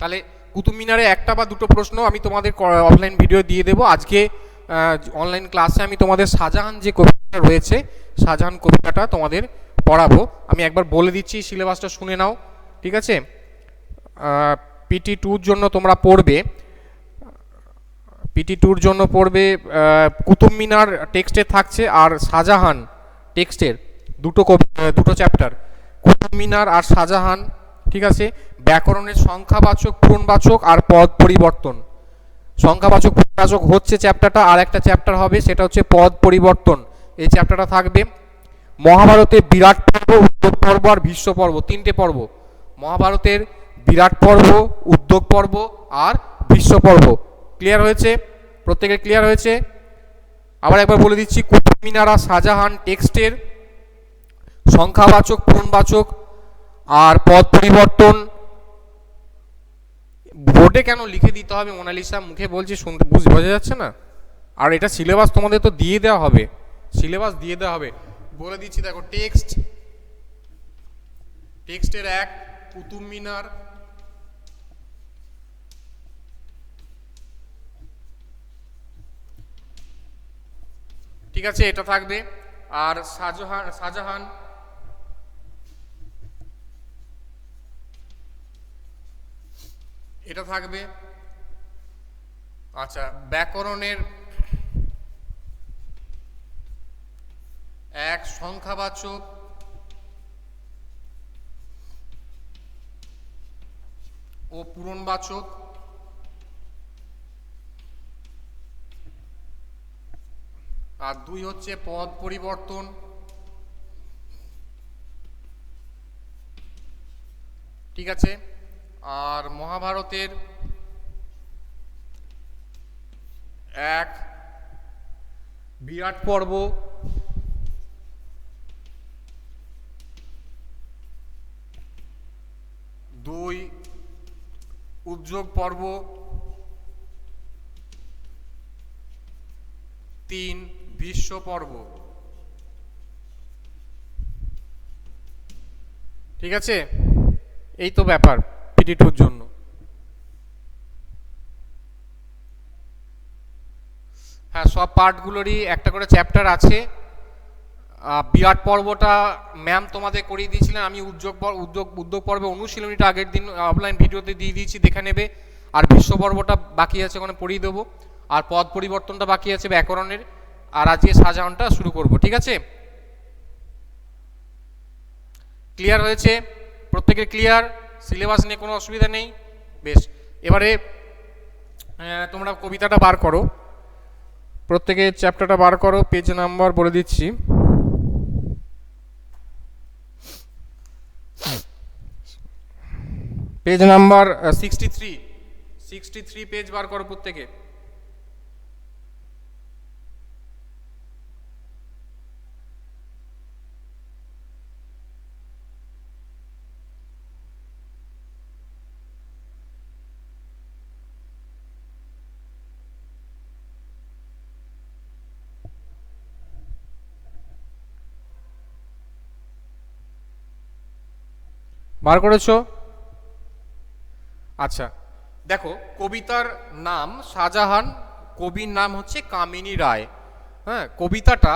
তাহলে কুতুব মিনারে একটা বা দুটো প্রশ্ন আমি তোমাদের অফলাইন ভিডিও দিয়ে দেবো। আজকে অনলাইন ক্লাসে আমি তোমাদের শাহজাহান যে কবিতাটা রয়েছে, শাহজাহান কবিতাটা তোমাদের পড়াবো। আমি একবার বলে দিচ্ছি, সিলেবাসটা শুনে নাও, ঠিক আছে? PT2-র জন্য তোমরা পড়বে, PT2-র জন্য পড়বে কুতুব মিনার টেক্সটে থাকছে, আর শাহজাহান টেক্সটের দুটো চ্যাপ্টার, কুতুব মিনার আর শাহজাহান, ঠিক আছে? ব্যাকরণের সংখ্যাবাচক, পূরণবাচক আর পদ পরিবর্তন। সংখ্যাবাচক পূরণবাচক হচ্ছে চ্যাপ্টারটা, আর একটা চ্যাপ্টার হবে সেটা হচ্ছে পদ পরিবর্তন, এই চ্যাপ্টারটা থাকবে। মহাভারতে বিরাট পর্ব, উদ্যোগ পর্ব আর ভীষ্ম পর্ব, তিনটে পর্ব। মহাভারতের বিরাট পর্ব, উদ্যোগ পর্ব আর ভীষ্ম পর্ব। ক্লিয়ার হয়েছে? প্রত্যেকের ক্লিয়ার হয়েছে? আবার একবার বলে দিচ্ছি, কুতুব মিনার আর শাহজাহান টেক্সটের সংখ্যাবাচক, পূরণবাচক আর পদ পরিবর্তন বোর্ডে কেন লিখে দিতে হবে মোনালিসা? মুখে বলছি, শুনতে বোঝা যাচ্ছে না? আর এটা সিলেবাস তোমাদের তো দিয়ে দেওয়া হবে, সিলেবাস দিয়ে দেওয়া হবে। বলে দিচ্ছি দেখো, টেক্সটের 1 কুতুব মিনার, ঠিক আছে, এটা থাকবে। আর শাহজাহান এটা থাকবে। আচ্ছা, ব্যাকরণের 1 সংখ্যাবাচক ও পূরণবাচক, আর 2 হচ্ছে পদ পরিবর্তন, ঠিক আছে? আর মহাভারতের 1 বিরাট পর্ব, 2 উদ্যোগ পর্ব, 3 ভীষ্ম পর্ব, ঠিক আছে? এই তো ব্যাপার PT2-র জন্য। হ্যাঁ, সব পার্টগুলোরই একটা করে চ্যাপ্টার আছে। বিরাট পর্বটা ম্যাম তোমাদের করিয়ে দিয়েছিলেন, আমি উদ্যোগ পর্বে অনুশীলনীটা আগের দিন অফলাইন ভিডিওতে দিয়ে দিয়েছি, দেখে নেবে। আর ভীষ্ম পর্বটা বাকি আছে, ওখানে পড়িয়ে দেবো। আর পদ পরিবর্তনটা বাকি আছে ব্যাকরণের। আর আজকে শাহজাহানটা শুরু করব, ঠিক আছে? ক্লিয়ার হয়েছে? প্রত্যেকের ক্লিয়ার? সিলেবাস নিয়ে কোনো অসুবিধা নেই? বেশ, এবারে তোমরা কবিতাটা বার করো, প্রত্যেকে চ্যাপ্টারটা বার করো। পেজ নাম্বার বলে দিচ্ছি, পেজ নাম্বার 63 পেজ বার করো প্রত্যেকে। বার করেছো? আচ্ছা, দেখো, কবিতার নাম শাহজাহান, কবির নাম হচ্ছে কামিনী রায়। হ্যাঁ, কবিতাটা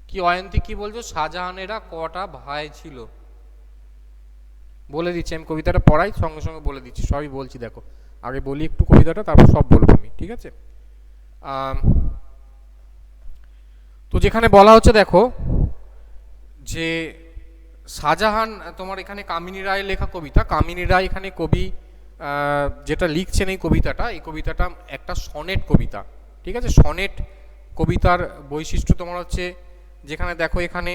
কি অয়ন্তী কি বলছো? শাহজাহানেরা কটা ভাই ছিল? বলে দিচ্ছি, আমি কবিতাটা পড়াই, সঙ্গে সঙ্গে বলে দিচ্ছি, সবই বলছি। দেখো, আগে বলি একটু কবিতাটা, তারপর সব বলবো আমি, ঠিক আছে? তো যেখানে বলা হচ্ছে, দেখো, যে শাহজাহান, তোমার এখানে কামিনী রায় লেখা কবিতা। কামিনী রায় এখানে কবি যেটা লিখছেন, এই কবিতাটা একটা সনেট কবিতা, ঠিক আছে? সনেট কবিতার বৈশিষ্ট্য তোমার হচ্ছে, যেখানে দেখো এখানে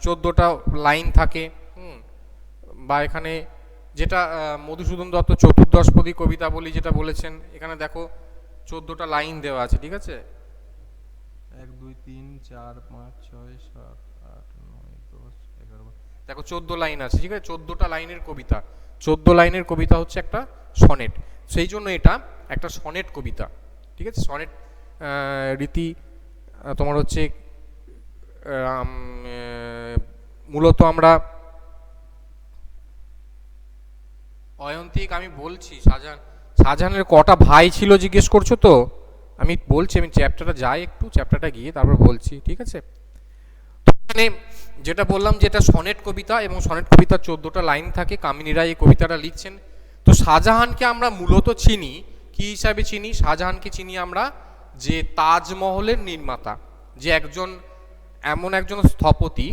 14টা লাইন থাকে, বা এখানে যেটা মধুসূদন দত্ত চতুর্দশপদী কবিতা বলি যেটা বলেছেন, এখানে দেখো 14টা লাইন দেওয়া আছে, ঠিক আছে? 1 2 3 4 5 6 7 8 9 10 11, দেখো 14 লাইন আছে, ঠিক আছে? 14টা লাইনের কবিতা, 14 লাইনের কবিতা হচ্ছে একটা সনেট। সেই জন্য এটা একটা সনেট কবিতা, ঠিক আছে? সনেট রীতি তোমার হচ্ছে মূলত আমরা অয়ন্তিক, আমি বলছি শাহজাহানের কটা ভাই ছিল জিজ্ঞেস করছো তো, আমি বলছি, আমি চ্যাপ্টারটা যাই একটু, চ্যাপ্টারটা গিয়ে তারপর বলছি, ঠিক আছে। মানে যেটা বললাম, যেটা সনেট কবিতা, এবং সনেট কবিতার 14টা লাইন থাকে, কামিনী রায় এই কবিতাটা লিখছেন। তো শাহজাহানকে আমরা মূলত চিনি কি হিসাবে চিনি? শাহজাহানকে চিনি আমরা যে তাজমহলের নির্মাতা, যে এমন একজন স্থপতি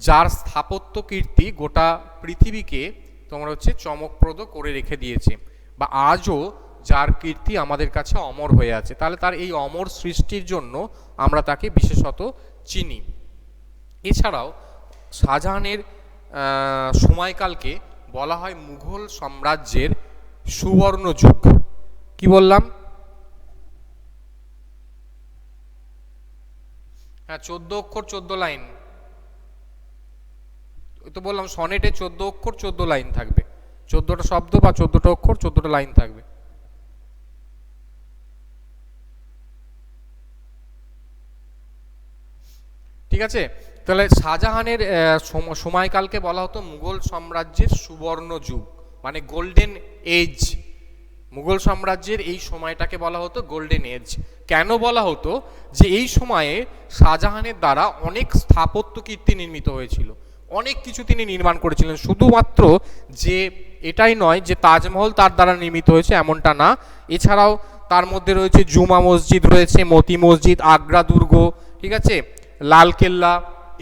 যার স্থাপত্য কীর্তি গোটা পৃথিবীকে তোমার হচ্ছে চমকপ্রদ করে রেখে দিয়েছে, বা আজও যার কীর্তি আমাদের কাছে অমর হয়ে আছে। তাহলে তার এই অমর সৃষ্টির জন্য আমরা তাকে বিশেষত চিনি। এছাড়াও শাহজাহানের সময়কালকে বলা হয় মুঘল সাম্রাজ্যের সুবর্ণ যুগ। কি বললাম? হ্যাঁ, 14 অক্ষর 14 লাইন। তো বললাম সনেটে 14 অক্ষর 14 লাইন থাকবে, 14টা শব্দ বা 14টা অক্ষর 14টা লাইন থাকবে। ঠিক আছে, তাহলে শাহজাহানের সময়কালকে বলা হতো মুঘল সাম্রাজ্যের সুবর্ণ যুগ, মানে গোল্ডেন এজ। মুঘল সাম্রাজ্যের এই সময়টাকে বলা হতো গোল্ডেন এজ। কেন বলা হতো? যে এই সময়ে শাহজাহানের দ্বারা অনেক স্থাপত্য কীর্তি নির্মিত হয়েছিল, অনেক কিছু তিনি নির্মাণ করেছিলেন। শুধুমাত্র যে এটাই নয় যে তাজমহল তার দ্বারা নির্মিত হয়েছে, এমনটা না। এছাড়াও তার মধ্যে রয়েছে জুমা মসজিদ, রয়েছে মতি মসজিদ, আগ্রা দুর্গ, ঠিক আছে, লালকেল্লা,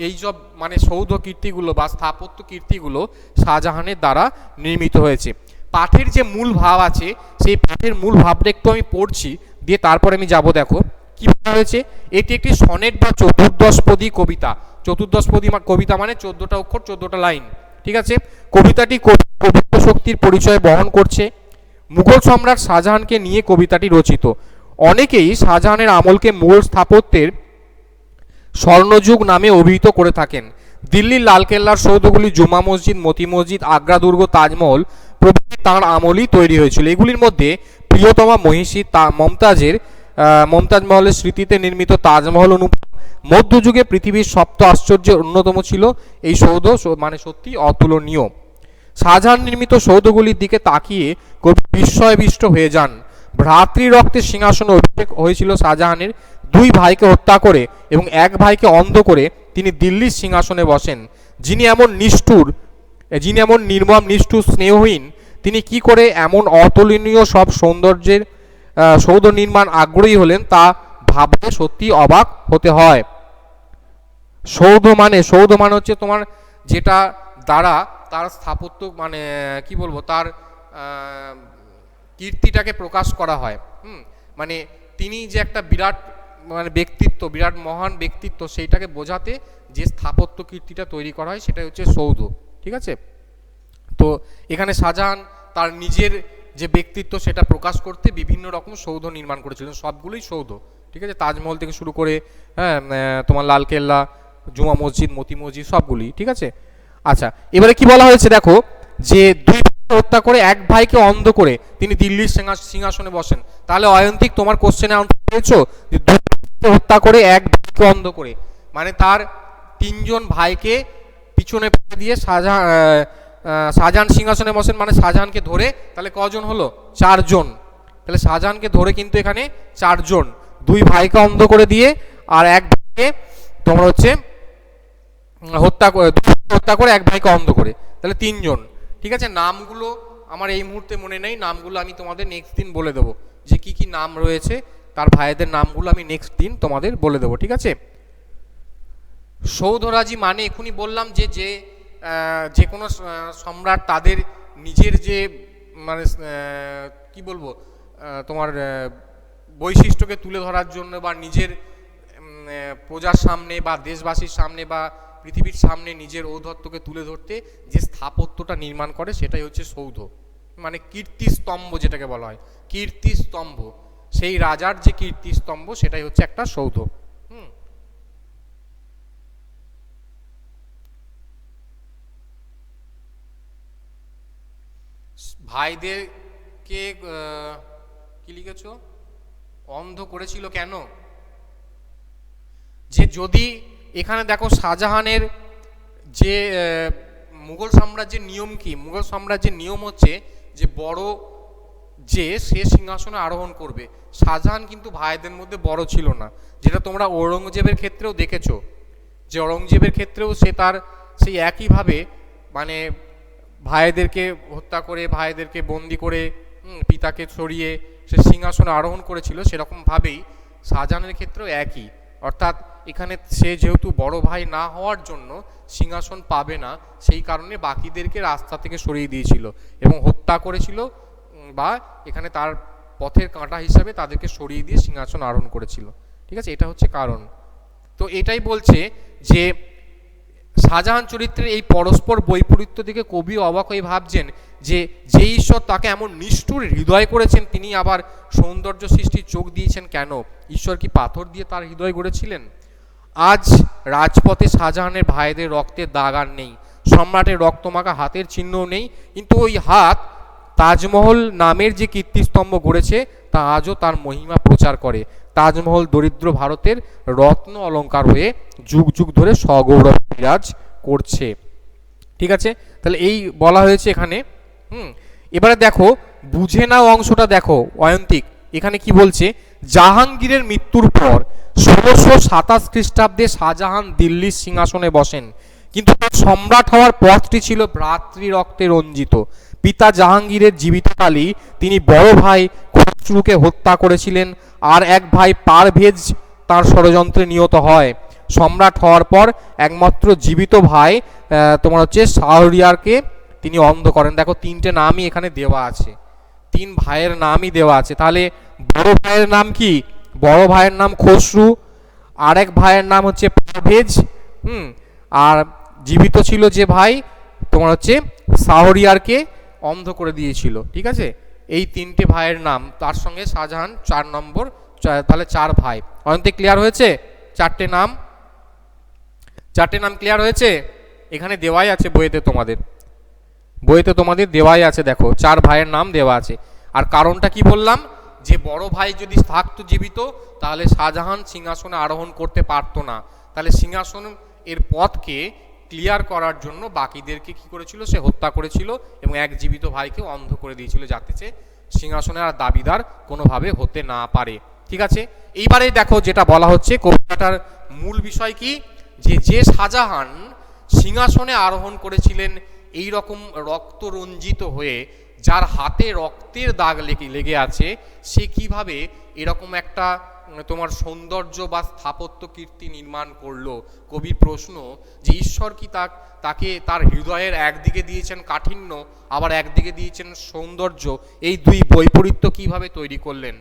এই সব মানে সৌধ কীর্তিগুলো বা স্থাপত্য কীর্তিগুলো শাহজাহানের দ্বারা নির্মিত হয়েছে। পাঠের যে মূল ভাব আছে, সেই পাঠের মূল ভাবটা একটু আমি পড়ছি, দিয়ে তারপরে আমি যাব। দেখো কি বলা হয়েছে। এটি একটি সনেট বা চতুর্দশপদী কবিতা। চতুর্দশপদী কবিতা মানে 14টা অক্ষর 14টা লাইন, ঠিক আছে। কবিতাটি কবিত্ব শক্তির পরিচয় বহন করছে। মুঘল সম্রাট শাহজাহানকে নিয়ে কবিতাটি রচিত। অনেকেই শাহজাহানের আমলকে মুঘল স্থাপত্যের স্বর্ণযুগ নামে অভিহিত করে থাকেন। দিল্লির লালকেল্লার সৌধগুলি, জুমা মসজিদ, মতি মসজিদ, আগ্রা দুর্গ, তাজমহল প্রভৃতি তাঁর আমলই তৈরি হয়েছিল। এগুলির মধ্যে প্রিয়তমা মহিষী মমতাজ মহলের স্মৃতিতে নির্মিত তাজমহল অনুপম। মধ্যযুগে পৃথিবীর সপ্ত আশ্চর্যের অন্যতম ছিল এই সৌধ, মানে সত্যি অতুলনীয়। শাহজাহান নির্মিত সৌধগুলির দিকে তাকিয়ে কবি বিস্ময়বিষ্ট হয়ে যান। ভ্রাতৃ রক্তের সিংহাসনে অভিষেক হয়েছিল শাহজাহানের। 2 ভাইকে হত্যা করে এবং 1 ভাইকে অন্ধ করে তিনি দিল্লির সিংহাসনে বসেন। যিনি এমন নির্মম, নিষ্ঠুর, স্নেহহীন, তিনি কি করে এমন অতুলনীয় সব সৌন্দর্যের সৌধ নির্মাণ আগ্রহী হলেন, তা ভাবলে সত্যি অবাক হতে হয়। সৌধ মানে হচ্ছে তোমার যেটা দ্বারা তার স্থাপত্য মানে কি বলবো, তার কীর্তিটাকে প্রকাশ করা হয়। মানে তিনি যে একটা বিরাট মানে ব্যক্তিত্ব, বিরাট মহান ব্যক্তিত্ব, সেইটাকে বোঝাতে যে স্থাপত্য কীর্তিটা তৈরি করা হয় সেটাই হচ্ছে সৌধ, ঠিক আছে। তো এখানে শাহজাহান তার নিজের যে ব্যক্তিত্ব সেটা প্রকাশ করতে বিভিন্ন রকম সৌধ নির্মাণ করেছিলেন, সবগুলোই সৌধ, ঠিক আছে। তাজমহল থেকে শুরু করে তোমার লালকেল্লা, জুমা মসজিদ, মতি মসজিদ, সবগুলি, ঠিক আছে। আচ্ছা, এবারে কি বলা হয়েছে দেখো, যে 2 ভাইকে হত্যা করে 1 ভাইকে অন্ধ করে তিনি দিল্লির সিংহাসনে বসেন। তাহলে অয়ন্তিক তোমার কোশ্চেনে আনসার পেয়েছো যে 2 ভাইকে হত্যা করে 1 ভাইকে অন্ধ করে, মানে তার 3 জন ভাইকে পিছনে ফেলে দিয়ে শাহজাহান সিংহাসনে বসেন, মানে শাহজাহানকে ধরে তাহলে কজন হলো? 4 জন। তাহলে শাহজাহানকে ধরে কিন্তু এখানে 4 জন, 2 ভাইকে অন্ধ করে দিয়ে আর 1 ভাইকে তোমার হচ্ছে হত্যা করে 1 ভাইকে অন্ধ করে, তাহলে 3 জন, ঠিক আছে। নামগুলো আমার এই মুহূর্তে মনে নেই, নামগুলো আমি তোমাদের নেক্সট দিন বলে দেবো, যে কি কি নাম রয়েছে তার ভাইদের নামগুলো আমি নেক্সট দিন তোমাদের বলে দেবো, ঠিক আছে। সৌধরাজি মানে এখনই বললাম যে কোনো সম্রাট তাদের নিজের যে মানে কি বলবো তোমার বৈশিষ্ট্যকে তুলে ধরার জন্য বা নিজের প্রজার সামনে বা দেশবাসীর সামনে বা পৃথিবীর সামনে নিজের ঔদ্ধত্যকে তুলে ধরতে যে স্থাপত্যটা নির্মাণ করে সেটাই হচ্ছে সৌধ, মানে কীর্তিস্তম্ভ যেটাকে বলা হয়, কীর্তিস্তম্ভ। সেই রাজার যে কীর্তিস্তম্ভ সেটাই হচ্ছে একটা সৌধ। ভাইদেরকে কি লিখেছ? অন্ধ করেছিল কেন? যে যদি এখানে দেখো শাহজাহানের যে মুঘল সাম্রাজ্যের নিয়ম কি, মুঘল সাম্রাজ্যের নিয়ম হচ্ছে যে বড় যে সে সিংহাসনে আরোহণ করবে। শাহজাহান কিন্তু ভাইদের মধ্যে বড় ছিল না, যেটা তোমরা ঔরঙ্গজেবের ক্ষেত্রেও দেখেছো, যে ঔরঙ্গজেবের ক্ষেত্রেও সে তার সেই একইভাবে মানে ভাইদেরকে হত্যা করে, ভাইদেরকে বন্দি করে, পিতাকে সরিয়ে সে সিংহাসনে আরোহণ করেছিল। সেরকমভাবেই শাহজাহানের ক্ষেত্রেও একই, অর্থাৎ এখানে সে যেহেতু বড় ভাই না হওয়ার জন্য সিংহাসন পাবে না, সেই কারণে বাকিদেরকে রাস্তা থেকে সরিয়ে দিয়েছিল এবং হত্যা করেছিল, বা এখানে তার পথের কাঁটা হিসাবে তাদেরকে সরিয়ে দিয়ে সিংহাসন আরোহণ করেছিল। ঠিক আছে, এটা হচ্ছে কারণ। তো এটাই বলছে যে শাহজাহান চরিত্রের এই পরস্পর বৈপরীত্য দিকে কবি অবাক হয়ে ভাবছেন যে যে ঈশ্বর তাকে এমন নিষ্ঠুর হৃদয় করেছেন, তিনি আবার সৌন্দর্য সৃষ্টির চোখ দিয়েছেন কেন? ঈশ্বর কি পাথর দিয়ে তার হৃদয় গড়েছিলেন? আজ রাজপথে শাহজাহানের ভাইদের রক্তের দাগ আর নেই, সম্রাটের রক্তমাখা হাতের চিহ্নও নেই, কিন্তু ওই হাত তাজমহল নামের যে কীর্তিস্তম্ভ গড়েছে তা আজও তার মহিমা প্রচার করে। তাজমহল দরিদ্র ভারতের রত্ন অলঙ্কার হয়ে যুগ যুগ ধরে সগৌরব বিরাজ করছে। ঠিক আছে, তাহলে এই বলা হয়েছে এখানে। এবারে দেখো বুঝে নাও অংশটা দেখো অয়ন্তিক, এখানে কি বলছে? জাহাঙ্গীরের মৃত্যুর পর 1627 খ্রিস্টাব্দে শাহজাহান দিল্লির সিংহাসনে বসেন, কিন্তু তার সম্রাট হওয়ার পথটি ছিল ভ্রাতৃ রক্তে রঞ্জিত। পিতা জাহাঙ্গীরের জীবিতকালই তিনি বড় ভাই খসরুকে হত্যা করেছিলেন, আর এক ভাই পারভেজ তার ষড়যন্ত্রে নিহত হয়। সম্রাট হওয়ার পর একমাত্র জীবিত ভাই তোমার হচ্ছে শাহরিয়ারকে তিনি অন্ধ করেন। দেখো তিনটে নামই এখানে দেওয়া আছে, তিন ভাইয়ের নামই দেওয়া আছে। তাহলে বড় ভাইয়ের নাম কি? বড় ভাইয়ের নাম খসরু, আরেক ভাইয়ের নাম হচ্ছে পারভেজ, আর জীবিত ছিল যে ভাই তোমার হচ্ছে শাহরিয়ারকে অন্ধ করে দিয়েছিল। ঠিক আছে, এই তিনটে ভাইয়ের নাম, তার সঙ্গে শাহজাহান 4 নম্বর, তাহলে 4 ভাই। অনেক ক্লিয়ার হয়েছে? চারটে নাম ক্লিয়ার হয়েছে? এখানে দেওয়াই আছে বইতে, তোমাদের দেওয়াই আছে, দেখো 4 ভাইয়ের নাম দেওয়া আছে। আর কারণটা কি বললাম? যে বড় ভাই যদি থাকতো জীবিত, তাহলে শাহজাহান সিংহাসনে আরোহণ করতে পারতো না। তাহলে সিংহাসন এর পথকে ক্লিয়ার করার জন্য বাকিদেরকে কি করেছিল? সে হত্যা করেছিল এবং এক জীবিত ভাইকে অন্ধ করে দিয়েছিল, যাতে সে সিংহাসনের আর দাবিদার কোনোভাবে হতে না পারে। ঠিক আছে, এইবারে দেখো যেটা বলা হচ্ছে কবিতাটার মূল বিষয় কি, যে শাহজাহান সিংহাসনে আরোহণ করেছিলেন এই রকম রক্ত রঞ্জিত হয়ে, যার হাতে রক্তের দাগ লেগে আছে, সে কিভাবে এরকম একটা তোমার সৌন্দর্য বা স্থাপত্য কীর্তি নির্মাণ করলো? কবির প্রশ্ন যে ঈশ্বর কি তাকে তার হৃদয়ের একদিকে দিয়েছেন কাঠিন্য, আবার একদিকে দিয়েছেন সৌন্দর্য, এই দুই বৈপরীত্য কিভাবে তৈরি করলেন?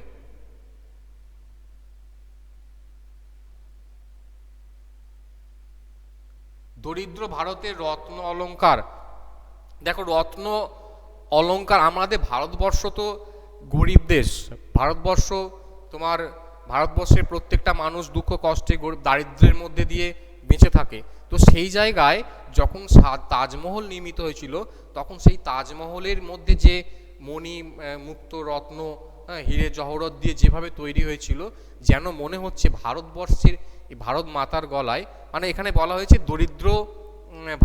দরিদ্র ভারতের রত্ন অলঙ্কার। দেখো রত্ন অলঙ্কার, আমাদের ভারতবর্ষ তো গরিব দেশ, ভারতবর্ষের প্রত্যেকটা মানুষ দুঃখ কষ্টে দারিদ্র্যের মধ্যে দিয়ে বেঁচে থাকে। তো সেই জায়গায় যখন তাজমহল নির্মিত হয়েছিল, তখন সেই তাজমহলের মধ্যে যে মণি মুক্ত রত্ন হিরে জহরত দিয়ে যেভাবে তৈরি হয়েছিল, যেন মনে হচ্ছে ভারতবর্ষের ভারত মাতার গলায়, মানে এখানে বলা হয়েছে দরিদ্র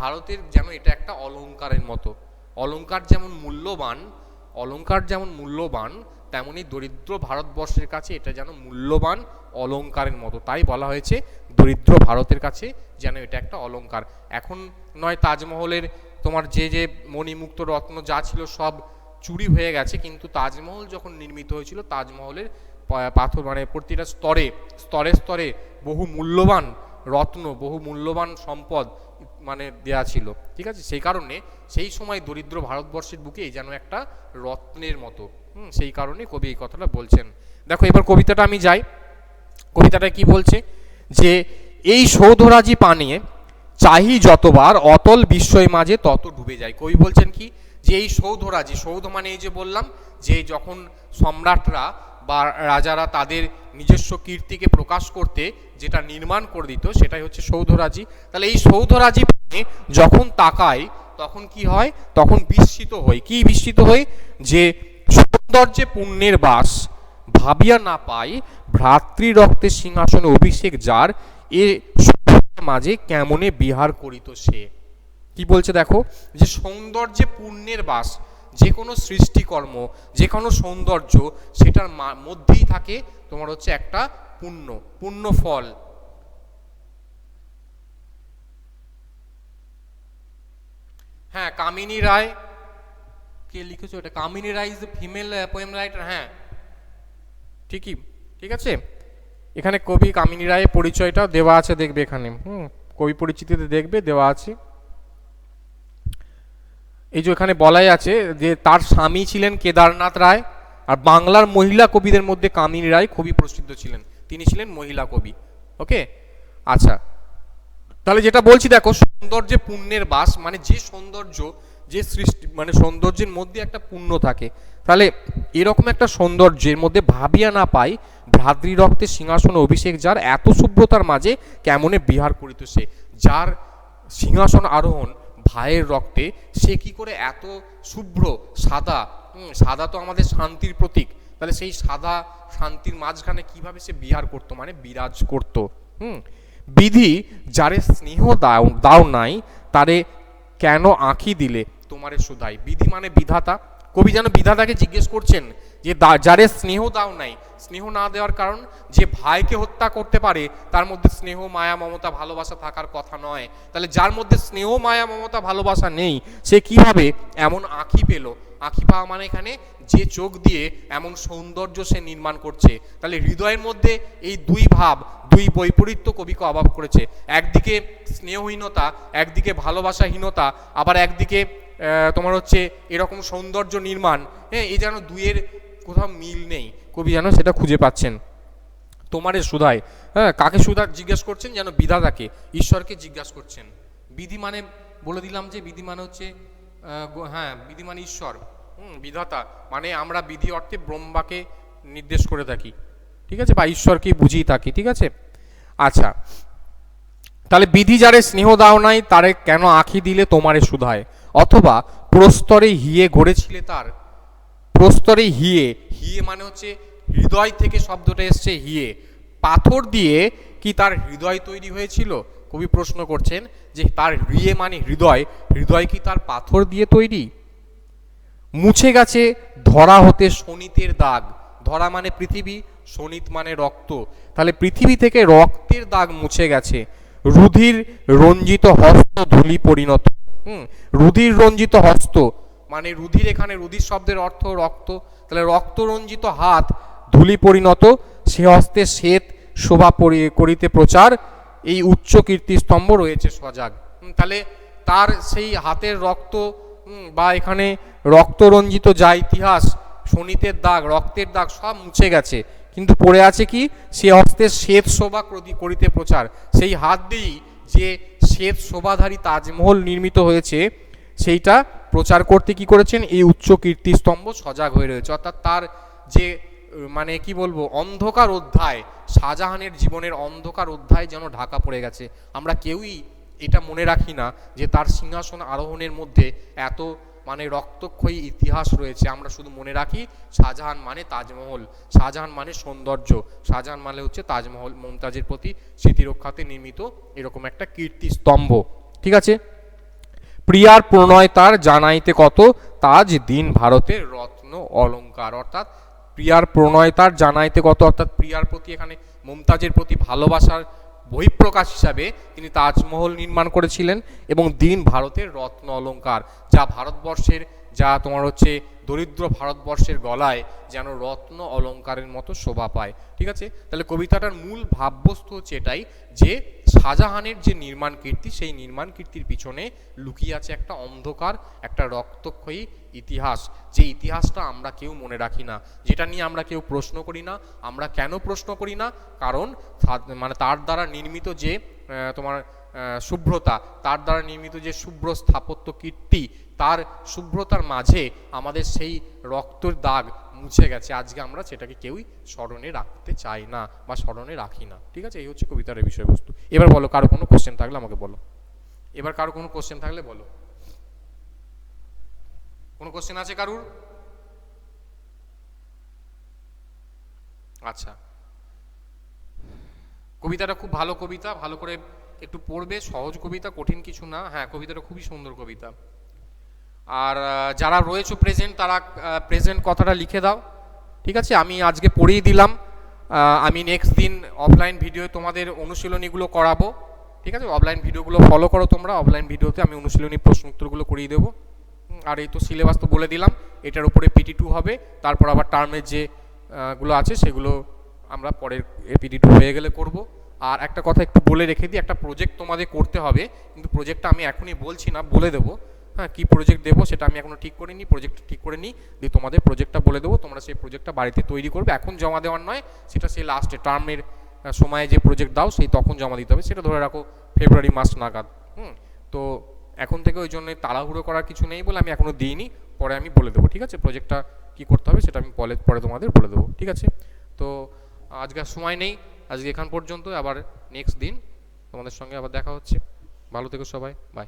ভারতের যেন এটা একটা অলঙ্কারের মতো। অলঙ্কার যেমন মূল্যবান, তেমনি দরিদ্র ভারতবর্ষের কাছে এটা যেন মূল্যবান অলঙ্কারের মতো। তাই বলা হয়েছে দরিদ্র ভারতের কাছে যেন এটা একটা অলঙ্কার। এখন নয় তাজমহলের তোমার যে মণিমুক্ত রত্ন যা ছিল সব চুরি হয়ে গেছে, কিন্তু তাজমহল যখন নির্মিত হয়েছিল, তাজমহলের পাথর মানে প্রতিটা স্তরে স্তরে বহু মূল্যবান রত্ন, বহু মূল্যবান সম্পদ মানে দেয়া ছিল। ঠিক আছে, সেই কারণে সেই সময় দরিদ্র ভারতবর্ষের বুকে যেন একটা রত্নের মতো, সেই কারণে কবি এই কথাটা বলছেন। দেখো এবার কবিতাটা আমি যাই, কবিতাটা কি বলছে? যে এই সৌধরাজি পানিয়ে চাহি যতবার, অতল বিস্ময় মাঝে তত ডুবে যায়। কবি বলছেন কি, যে এই সৌধরাজি, সৌধ মানে এই যে বললাম যে যখন সম্রাটরা বা রাজারা তাদের নিজস্ব কীর্তিকে প্রকাশ করতে যেটা নির্মাণ করে দিত, সেটাই হচ্ছে সৌধরাজি। তাহলে এই সৌধরাজি যখন তাকায় তখন কি হয়? তখন বিস্মিত হই। কি বিস্মিত হই? যে সৌন্দর্যে পুণ্যের বাস, ভাবিয়া না পাই ভ্রাতৃ রক্তের সিংহাসনে অভিষেক যার, এ মাঝে কেমনে বিহার করিত সে। কি বলছে দেখো, যে সৌন্দর্যে পুণ্যের বাস, যে কোনো সৃষ্টিকর্ম, যে কোনো সৌন্দর্য, সেটার মধ্যেই থাকে তোমার হচ্ছে একটা পুণ্য, পুণ্য ফল। হ্যাঁ, কামিনী রায়, কে লিখেছো এটা? কামিনী রায় ইজ ফিমেল পোয়েম রাইটার। হ্যাঁ ঠিকই, ঠিক আছে। এখানে কবি কামিনী রায়ের পরিচয়টা দেওয়া আছে, দেখবে এখানে, কবি পরিচিতিতে দেখবে দেওয়া আছে। এই যে এখানে বলাই আছে যে তার স্বামী ছিলেন কেদারনাথ রায়, আর বাংলার মহিলা কবিদের মধ্যে কামিনী রায় খুবই প্রসিদ্ধ ছিলেন, তিনি ছিলেন মহিলা কবি। ওকে, আচ্ছা, তাহলে যেটা বলছি দেখো, সৌন্দর্যে পুণ্যের বাস, মানে যে সৌন্দর্য, যে সৃষ্টি, মানে সৌন্দর্যের মধ্যে একটা পুণ্য থাকে। তাহলে এরকম একটা সৌন্দর্যের মধ্যে ভাবিয়া না পাই ভ্রাতৃ রক্তে সিংহাসন অভিষেক, যার এত শুভ্রতার মাঝে কেমনে বিহার করিত সে। যার সিংহাসন আরোহণ ভাইয়ের রক্তে, সে কি করে এত শুভ্র সাদা, সাদা তো আমাদের শান্তির প্রতীক, তাহলে সেই সাদা শান্তির মাঝখানে কিভাবে সে বিহার করত, মানে বিরাজ করত। বিধি যারে স্নেহ দাও দাও নাই, তারে কেন আঁখি দিলে তোমারে সুধাই। বিধি মানে বিধাতা, কবি যেন বিধাতাকে জিজ্ঞেস করছেন যে যারে স্নেহ দাও নাই, স্নেহ না দেওয়ার কারণ, যে ভাইকে হত্যা করতে পারে তার মধ্যে স্নেহ মায়া মমতা ভালোবাসা থাকার কথা নয়, তাহলে যার মধ্যে স্নেহ মায়া মমতা ভালোবাসা নেই, সে কিভাবে এমন আঁখি পেল। আঁখি পাওয়া মানে এখানে যে চোখ দিয়ে এমন সৌন্দর্য সে নির্মাণ করছে। তাহলে হৃদয়ের মধ্যে এই দুই ভাব, দুই বৈপরীত্য কবিকে অভাব করেছে। একদিকে স্নেহহীনতা, একদিকে ভালোবাসাহীনতা, আবার একদিকে তোমার হচ্ছে এরকম সৌন্দর্য নির্মাণ। হ্যাঁ, এই যেন দুইয়ের কোথাও মিল নেই, কবি যেন সেটা খুঁজে পাচ্ছেন। তোমারে সুধায়, হ্যাঁ, কাকে সুধা জিজ্ঞেস করছেন? যেন বিধাতাকে, ঈশ্বরকে জিজ্ঞাসা করছেন। বিধি মানে বলে দিলাম যে বিধি মানে হচ্ছে হ্যাঁ, বিধি মানে ঈশ্বর, বিধাতা মানে আমরা বিধি অর্থে ব্রহ্মাকে নির্দেশ করে থাকি, ঠিক আছে, বা ঈশ্বরকে বুঝিয়ে থাকি, ঠিক আছে। আচ্ছা, তাহলে বিধি যারে স্নেহ দাও নাই, তারে কেন আঁখি দিলে তোমারে সুধায়। অথবা প্রস্তরে হিয়ে গড়েছিলে তার। প্রস্তরে হিয়ে, হিয়ে মানে হচ্ছে হৃদয় থেকে শব্দটা এসছে, হিয়ে, পাথর দিয়ে কি তার হৃদয় তৈরি হয়েছিল? কবি প্রশ্ন করছেন যে তার হিয়ে মানে হৃদয়, হৃদয় কি তার পাথর দিয়ে তৈরি? মুছে গেছে ধরা হতে শোণিতের দাগ। ধরা মানে পৃথিবী, শোণিত মানে রক্ত, তাহলে পৃথিবী থেকে রক্তের দাগ মুছে গেছে। রুধির রঞ্জিত হস্ত ধূলি পরিণত। রুধির রঞ্জিত হস্ত মানে রুধির, এখানে রুধির শব্দের অর্থ রক্ত, তাহলে রক্ত রঞ্জিত হাত ধূলি পরিণত, সে হস্তে শ্বেত শোভা করিতে প্রচার, এই উচ্চ কীর্তিস্তম্ভ রয়েছে সজাগ। তাহলে তার সেই হাতের রক্ত, বা এখানে রক্তরঞ্জিত যা ইতিহাস, শোণিতের দাগ, রক্তের দাগ সব মুছে গেছে, কিন্তু পড়ে আছে কি? সে হস্তে শ্বেত শোভা করিতে প্রচার। সেই হাত দিয়েই যে শ্বেত শোভাধারী তাজমহল নির্মিত হয়েছে, সেইটা প্রচার করতে কি করেছেন? এই উচ্চ কীর্তিস্তম্ভ সজাগ হয়ে রয়েছে। অর্থাৎ তার যে মানে কি বলবো, অন্ধকার অধ্যায়, শাহজাহানের জীবনের অন্ধকার অধ্যায় যেন ঢাকা পড়ে গেছে। আমরা কেউই এটা মনে রাখি না যে তার সিংহাসন আরোহণের মধ্যে এত মানে রক্তক্ষয়ী ইতিহাস রয়েছে। আমরা শুধু মনে রাখি শাহজাহান মানে তাজমহল, শাহজাহান মানে সৌন্দর্য, শাহজাহান মানে হচ্ছে তাজমহল, মমতাজের প্রতি স্মৃতিরক্ষাতে নির্মিত এরকম একটা কীর্তিস্তম্ভ, ঠিক আছে। প্রিয়ার প্রণয় তার জানাইতে কত, তাজ দিন ভারতের রত্ন অলঙ্কার। অর্থাৎ প্রিয়ার প্রণয় তার জানাইতে কত, অর্থাৎ প্রিয়ার প্রতি, এখানে মমতাজের প্রতি ভালোবাসার বহিঃপ্রকাশ হিসাবে তিনি তাজমহল নির্মাণ করেছিলেন, এবং দিন ভারতের রত্ন অলঙ্কার, যা ভারতবর্ষের, যা তোমার হচ্ছে দরিদ্র ভারতবর্ষের গলায় যেন রত্ন অলঙ্কারের মতো শোভা পায়, ঠিক আছে। তাহলে কবিতাটার মূল ভাববস্তু হচ্ছে এটাই, যে শাহজাহানের যে নির্মাণ কীর্তি, সেই নির্মাণ কীর্তির পিছনে লুকিয়ে আছে একটা অন্ধকার, একটা রক্তক্ষয়ী ইতিহাস, যে ইতিহাসটা আমরা কেউ মনে রাখি না, যেটা নিয়ে আমরা কেউ প্রশ্ন করি না। আমরা কেন প্রশ্ন করি না? কারণ মানে তার দ্বারা নির্মিত যে তোমার শুভ্রতা, তার দ্বারা নির্মিত যে শুভ্র স্থাপত্য কীর্তি, তার শুভ্রতার মাঝে আমাদের সেই রক্তের দাগ মুছে গেছে। আজকে আমরা সেটাকে কেউই স্মরণে রাখতে চাই না বা স্মরণে রাখি না, ঠিক আছে। এই হচ্ছে কবিতার বিষয়বস্তু। এবার বলো, কারো কোনো কোশ্চেন থাকলে আমাকে বলো। এবার কারো কোনো কোশ্চেন থাকলে বলো। কোনো কোশ্চেন আছে কারুর? আচ্ছা, কবিতাটা খুব ভালো কবিতা, ভালো করে একটু পড়বে, সহজ কবিতা, কঠিন কিছু না। হ্যাঁ, কবিতাটা খুবই সুন্দর কবিতা। আর যারা রয়েছে প্রেজেন্ট, তারা প্রেজেন্ট কথাটা লিখে দাও, ঠিক আছে? আমি আজকে পড়িয়ে দিলাম। আমি নেক্সট দিন অফলাইন ভিডিও তোমাদের অনুশীলনীগুলো করাবো, ঠিক আছে? অফলাইন ভিডিওগুলো ফলো করো তোমরা। অফলাইন ভিডিওতে আমি অনুশীলনী প্রশ্ন উত্তরগুলো করিয়ে দেবো। আর এই তো সিলেবাস তো বলে দিলাম, এটার উপরে পিটি2 হবে, তারপর আবার টার্মের যে গুলো আছে সেগুলো আমরা পরের পিটি2 হয়ে গেলে করব। আর একটা কথা একটু বলে রেখে দিই, একটা প্রজেক্ট তোমাদের করতে হবে, কিন্তু প্রজেক্টটা আমি এখনই বলছি না, বলে দেবো। হ্যাঁ, কী প্রজেক্ট দেবো সেটা আমি এখনও ঠিক করিনি, প্রজেক্ট ঠিক করে নিই, দিয়ে তোমাদের প্রজেক্টটা বলে দেবো। তোমরা সেই প্রজেক্টটা বাড়িতে তৈরি করবে, এখন জমা দেওয়ার নয়, সেটা সেই লাস্টে টার্মের সময়ে যে প্রজেক্ট দাও সেই তখন জমা দিতে হবে, সেটা ধরে রাখো ফেব্রুয়ারি মাস নাগাদ। তো এখন থেকে ওই জন্য তাড়াহুড়ো করার কিছু নেই বলে আমি এখনও দিইনি, পরে আমি বলে দেবো, ঠিক আছে? প্রজেক্টটা কী করতে হবে সেটা আমি পরে তোমাদের বলে দেবো, ঠিক আছে? তো আজকে আর সময় নেই, আজকে এখান পর্যন্ত। আবার নেক্সট দিন তোমাদের সঙ্গে আবার দেখা হচ্ছে। ভালো থেকো সবাই, বাই।